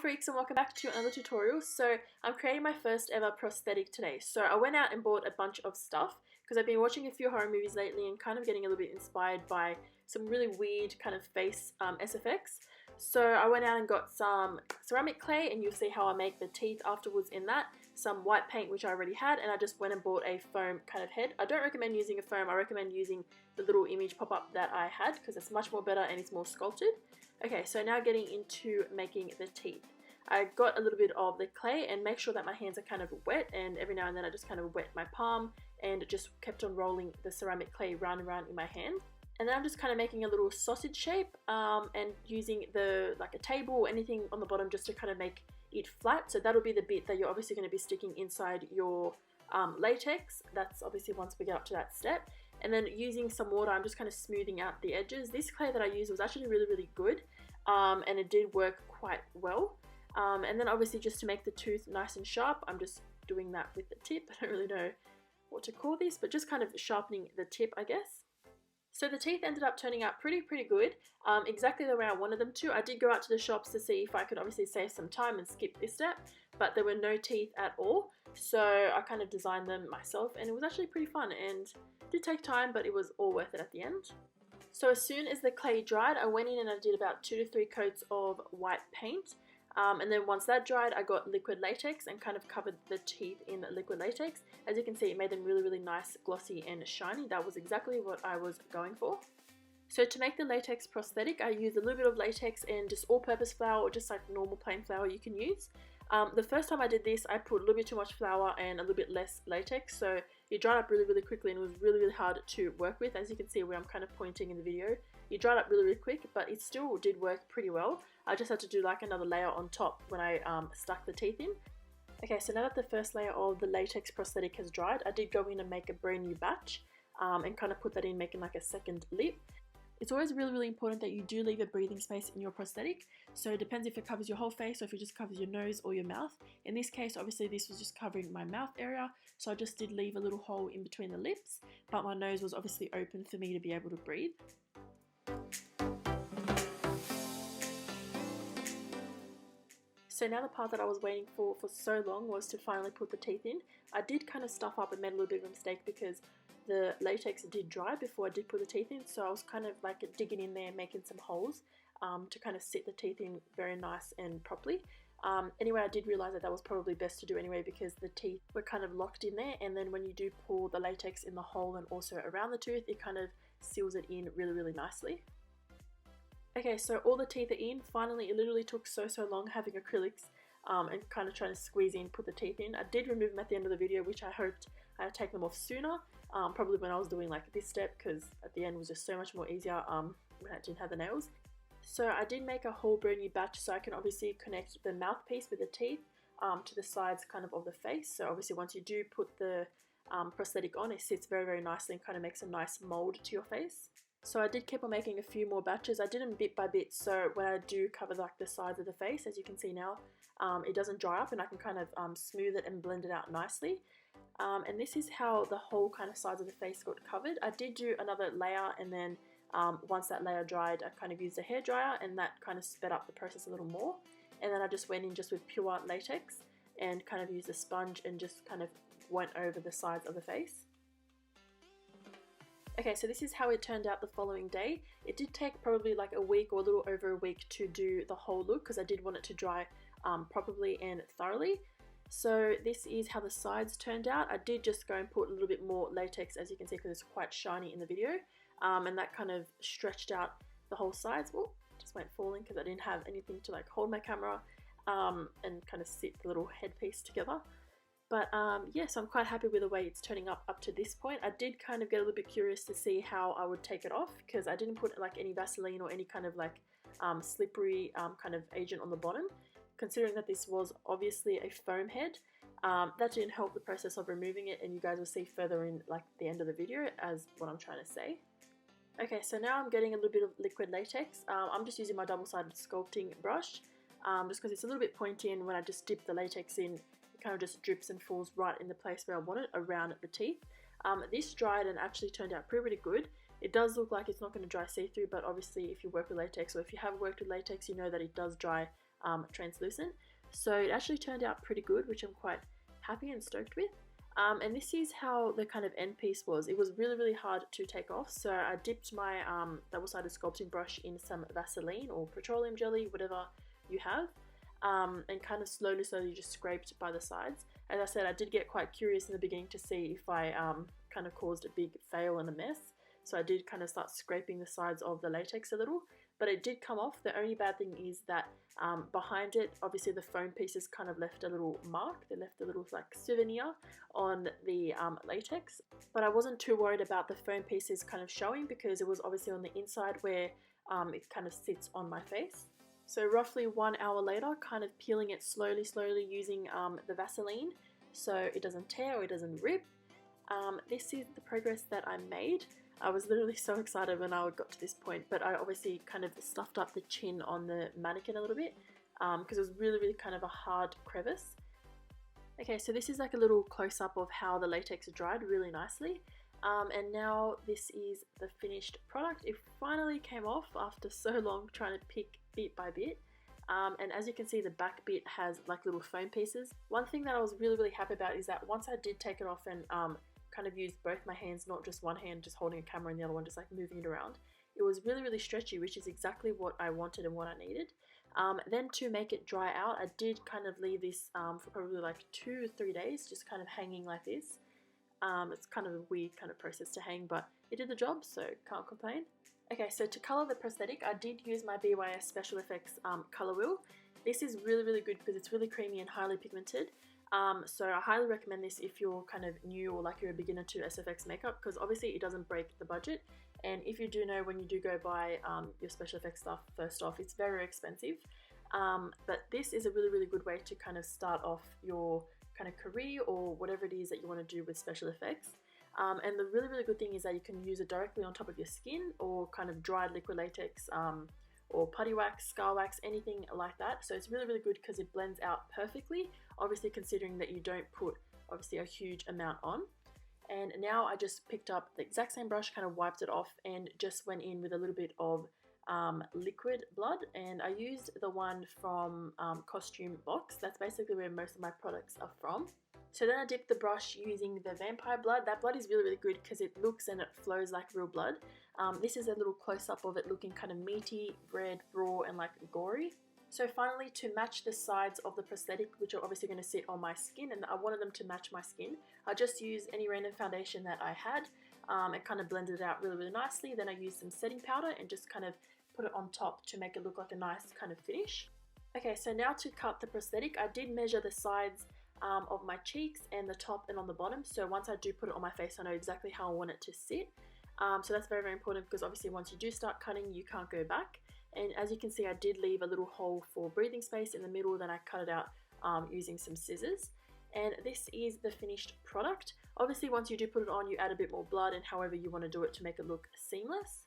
Freaks, and welcome back to another tutorial. So I'm creating my first ever prosthetic today. So I went out and bought a bunch of stuff because I've been watching a few horror movies lately and kind of getting a little bit inspired by some really weird kind of face SFX. So I went out and got some ceramic clay, and you'll see how I make the teeth afterwards in that. Some white paint, which I already had, and I just went and bought a foam kind of head. I don't recommend using a foam, I recommend using the little image pop-up that I had because it's much more better and it's more sculpted. Okay, so now getting into making the teeth. I got a little bit of the clay, and make sure that my hands are kind of wet, and every now and then I just kind of wet my palm and just kept on rolling the ceramic clay round and round in my hand. And then I'm just kind of making a little sausage shape and using like a table or anything on the bottom just to kind of make it flat. So that'll be the bit that you're obviously going to be sticking inside your latex. That's obviously once we get up to that step. And then using some water, I'm just kind of smoothing out the edges. This clay that I used was actually really good, and it did work quite well. And then obviously just to make the tooth nice and sharp, I'm just doing that with the tip. I don't really know what to call this, but just kind of sharpening the tip, I guess. So the teeth ended up turning out pretty good, exactly the way I wanted them to. I did go out to the shops to see if I could obviously save some time and skip this step, but there were no teeth at all. So I kind of designed them myself, and it was actually pretty fun, and it did take time, but it was all worth it at the end. So as soon as the clay dried, I went in and I did about 2 to 3 coats of white paint. And then once that dried, I got liquid latex and kind of covered the teeth in liquid latex. As you can see, it made them really nice, glossy and shiny. That was exactly what I was going for. So to make the latex prosthetic, I used a little bit of latex and just all-purpose flour, or just like normal plain flour you can use. The first time I did this, I put a little bit too much flour and a little bit less latex, so it dried up really quickly, and it was really hard to work with. As you can see where I'm kind of pointing in the video, it dried up really quick, but it still did work pretty well. I just had to do like another layer on top when I stuck the teeth in. Okay, so now that the first layer of the latex prosthetic has dried, I did go in and make a brand new batch and kind of put that in, making like a second lip. It's always really important that you do leave a breathing space in your prosthetic. So it depends if it covers your whole face or if it just covers your nose or your mouth. In this case, obviously this was just covering my mouth area, so I just did leave a little hole in between the lips, but my nose was obviously open for me to be able to breathe. So now the part that I was waiting for so long was to finally put the teeth in. I did kind of stuff up and made a little bit of a mistake because the latex did dry before I did put the teeth in, so I was kind of like digging in there, making some holes to kind of sit the teeth in very nice and properly. Anyway, I did realise that was probably best to do anyway because the teeth were kind of locked in there, and then when you do pull the latex in the hole and also around the tooth, it kind of seals it in really nicely. Okay, so all the teeth are in. Finally, it literally took so long having acrylics and kind of trying to squeeze in, put the teeth in. I did remove them at the end of the video, which I hoped I'd take them off sooner, probably when I was doing like this step, because at the end was just so much more easier when I didn't have the nails. So I did make a whole brand new batch, so I can obviously connect the mouthpiece with the teeth to the sides kind of the face. So obviously once you do put the prosthetic on, it sits very nicely and kind of makes a nice mold to your face. So I did keep on making a few more batches. I did them bit by bit, so when I do cover like the sides of the face, as you can see now, it doesn't dry up, and I can kind of smooth it and blend it out nicely. And this is how the whole kind of sides of the face got covered. I did do another layer, and then once that layer dried, I kind of used a hairdryer, and that kind of sped up the process a little more. And then I just went in just with pure latex and kind of used a sponge and just kind of went over the sides of the face. Okay, so this is how it turned out the following day. It did take probably like a week or a little over a week to do the whole look because I did want it to dry properly and thoroughly. So this is how the sides turned out. I did just go and put a little bit more latex, as you can see, because it's quite shiny in the video, and that kind of stretched out the whole sides. Oh, just went falling because I didn't have anything to like hold my camera and kind of sit the little headpiece together. But yeah, so I'm quite happy with the way it's turning up to this point. I did kind of get a little bit curious to see how I would take it off because I didn't put like any Vaseline or any kind of like slippery kind of agent on the bottom. Considering that this was obviously a foam head, that didn't help the process of removing it, and you guys will see further in like the end of the video as what I'm trying to say. Okay, so now I'm getting a little bit of liquid latex. I'm just using my double-sided sculpting brush just because it's a little bit pointy, and when I just dip the latex in, kind of just drips and falls right in the place where I want it, around the teeth. This dried and actually turned out pretty good. It does look like it's not going to dry see-through, but obviously if you work with latex, or if you have worked with latex, you know that it does dry translucent. So it actually turned out pretty good, which I'm quite happy and stoked with. And this is how the kind of end piece was. It was really hard to take off, so I dipped my double-sided sculpting brush in some Vaseline or petroleum jelly, whatever you have, and kind of slowly just scraped by the sides. As I said, I did get quite curious in the beginning to see if I kind of caused a big fail and a mess, so I did kind of start scraping the sides of the latex a little, but it did come off. The only bad thing is that behind it, obviously the foam pieces kind of left a little mark. They left a little like souvenir on the latex, but I wasn't too worried about the foam pieces kind of showing because it was obviously on the inside where it kind of sits on my face. So roughly 1 hour later, kind of peeling it slowly using the Vaseline so it doesn't tear or it doesn't rip. This is the progress that I made. I was literally so excited when I got to this point, but I obviously kind of stuffed up the chin on the mannequin a little bit because it was really kind of a hard crevice. Okay, so this is like a little close-up of how the latex dried really nicely. And now this is the finished product. It finally came off after so long trying to pick bit by bit. And as you can see, the back bit has like little foam pieces. One thing that I was really happy about is that once I did take it off and kind of used both my hands, not just one hand just holding a camera and the other one just like moving it around, it was really stretchy, which is exactly what I wanted and what I needed. Then to make it dry out, I did kind of leave this for probably like 2 or 3 days, just kind of hanging like this. It's kind of a weird kind of process to hang, but it did the job, so can't complain. Okay, so to colour the prosthetic, I did use my BYS Special Effects colour wheel. This is really good because it's really creamy and highly pigmented. So I highly recommend this if you're kind of new or like you're a beginner to SFX makeup, because obviously it doesn't break the budget. And if you do know, when you do go buy your special effects stuff, first off, it's very expensive. But this is a really good way to kind of start off your kind of career or whatever it is that you want to do with special effects. And the really good thing is that you can use it directly on top of your skin or kind of dried liquid latex or putty wax, scar wax, anything like that. So it's really good because it blends out perfectly, obviously considering that you don't put obviously a huge amount on. And now I just picked up the exact same brush, kind of wiped it off and just went in with a little bit of liquid blood, and I used the one from Costume Box. That's basically where most of my products are from. So then I dipped the brush using the vampire blood. That blood is really good because it looks and it flows like real blood. This is a little close-up of it looking kind of meaty, red, raw, and like gory. So finally, to match the sides of the prosthetic, which are obviously going to sit on my skin, and I wanted them to match my skin, I just used any random foundation that I had and kind of blended it out really nicely. Then I used some setting powder and just kind of put it on top to make it look like a nice kind of finish. Okay, so now to cut the prosthetic, I did measure the sides of my cheeks and the top and on the bottom, so once I do put it on my face I know exactly how I want it to sit. So that's very important because obviously once you do start cutting you can't go back. And as you can see, I did leave a little hole for breathing space in the middle, then I cut it out using some scissors. And this is the finished product. Obviously once you do put it on you add a bit more blood and however you want to do it to make it look seamless.